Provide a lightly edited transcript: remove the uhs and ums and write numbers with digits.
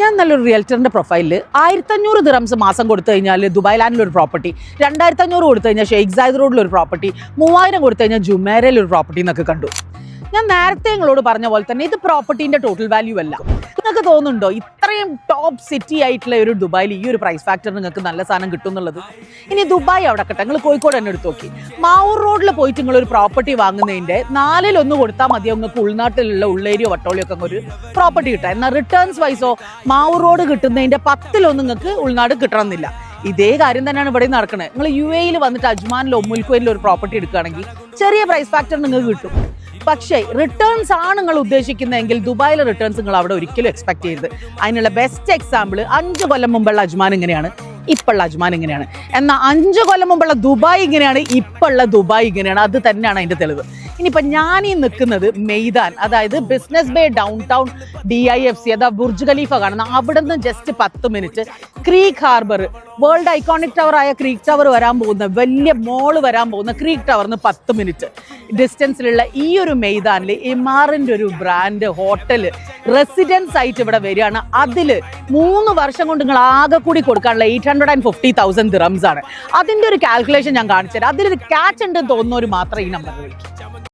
ഞാൻ നല്ലൊരു റിയൽറ്ററിൻ്റെ പ്രൊഫൈലിൽ 1500 ദിറംസ് മാസം കൊടുത്തു കഴിഞ്ഞാൽ ദുബായ് ലാൻഡിലൊരു പ്രോപ്പർട്ടി, 2500 കൊടുത്തു കഴിഞ്ഞാൽ ഷെയ്ഖ് സായിദ് റോഡിലൊരു പ്രോപ്പർട്ടി, 3000 കൊടുത്തു കഴിഞ്ഞാൽ ജുമേരയിലൊരു പ്രോപ്പർട്ടി എന്നൊക്കെ കണ്ടു. ഞാൻ നേരത്തെ നിങ്ങളോട് പറഞ്ഞ പോലെ തന്നെ ഇത് പ്രോപ്പർട്ടീൻ്റെ ടോട്ടൽ വാല്യൂ അല്ല. നിങ്ങൾക്ക് തോന്നുന്നുണ്ടോ ഇത്രയും ടോപ്പ് സിറ്റി ആയിട്ടുള്ള ഒരു ദുബായിൽ ഈ ഒരു പ്രൈസ് ഫാക്ടർ നിങ്ങൾക്ക് നല്ല സാധനം കിട്ടും എന്നുള്ളത്? ഇനി ദുബായ് അവിടെ കട്ടെ, നിങ്ങൾ കോഴിക്കോട് തന്നെ എടുത്ത് നോക്കി. മാവൂർ റോഡിൽ പോയിട്ട് നിങ്ങൾ ഒരു പ്രോപ്പർട്ടി വാങ്ങുന്നതിൻ്റെ 4-1 കൊടുത്താൽ മതിയോ നിങ്ങൾക്ക് ഉൾനാട്ടിലുള്ള ഉള്ളേരിയോ വട്ടോളിയോ ഒക്കെ ഒരു പ്രോപ്പർട്ടി കിട്ടാം. എന്നാൽ റിട്ടേൺസ് വൈസോ മാവൂർ റോഡ് കിട്ടുന്നതിൻ്റെ 10-1 നിങ്ങൾക്ക് ഉൾനാട് കിട്ടണമെന്നില്ല. ഇതേ കാര്യം തന്നെയാണ് ഇവിടെ നടക്കുന്നത്. നിങ്ങൾ UAE വന്നിട്ട് അജ്മാനിലോ മുൽക്കുവയിലോ ഒരു പ്രോപ്പർട്ടി എടുക്കുകയാണെങ്കിൽ ചെറിയ പ്രൈസ് ഫാക്ടർ നിങ്ങൾക്ക് കിട്ടും. പക്ഷേ റിട്ടേൺസ് ആണ് നിങ്ങൾ ഉദ്ദേശിക്കുന്നതെങ്കിൽ ദുബായിലെ റിട്ടേൺസ് നിങ്ങൾ അവിടെ ഒരിക്കലും എക്സ്പെക്ട് ചെയ്യരുത്. അതിനുള്ള ബെസ്റ്റ് എക്സാമ്പിൾ 5 കൊല്ലം മുമ്പുള്ള അജ്മാൻ ഇങ്ങനെയാണ്, ഇപ്പോഴുള്ള അജ്മാൻ ഇങ്ങനെയാണ്. എന്നാൽ 5 കൊല്ലം മുമ്പുള്ള ദുബായ് ഇങ്ങനെയാണ്, ഇപ്പോഴുള്ള ദുബായ് ഇങ്ങനെയാണ്. അത് തന്നെയാണ് അതിൻ്റെ തെളിവ്. ഇനിയിപ്പോൾ ഞാനീ നിൽക്കുന്നത് മെയ്ദാൻ, അതായത് business bay down town DIFC, അതാ ബുർജ് ഖലീഫ കാണുന്ന അവിടെ നിന്ന് just 10 minute creek harbour, world iconic tower ആയ ക്രീക്ക് ടവർ വരാൻ പോകുന്ന, വലിയ മോള് വരാൻ പോകുന്ന ക്രീക്ക് ടവറിന് 10 മിനിറ്റ് ഡിസ്റ്റൻസിലുള്ള ഈ ഒരു മെയ്ദാനിൽ ഇമാറിൻ്റെ ഒരു ബ്രാൻഡ് ഹോട്ടൽ റെസിഡൻസ് ആയിട്ട് ഇവിടെ വരികയാണ്. അതിൽ 3 വർഷം കൊണ്ട് നിങ്ങൾ ആകെ കൂടി കൊടുക്കാനുള്ള 850,000 ദിറംസ് ആണ്. അതിൻ്റെ ഒരു കാൽക്കുലേഷൻ ഞാൻ കാണിച്ചു തരാം. അതിലൊരു ക്യാച്ച് ഉണ്ടെന്ന് തോന്നുന്നവർ മാത്രമേ ഈ നമ്പറിൽ വിളിക്കൂ.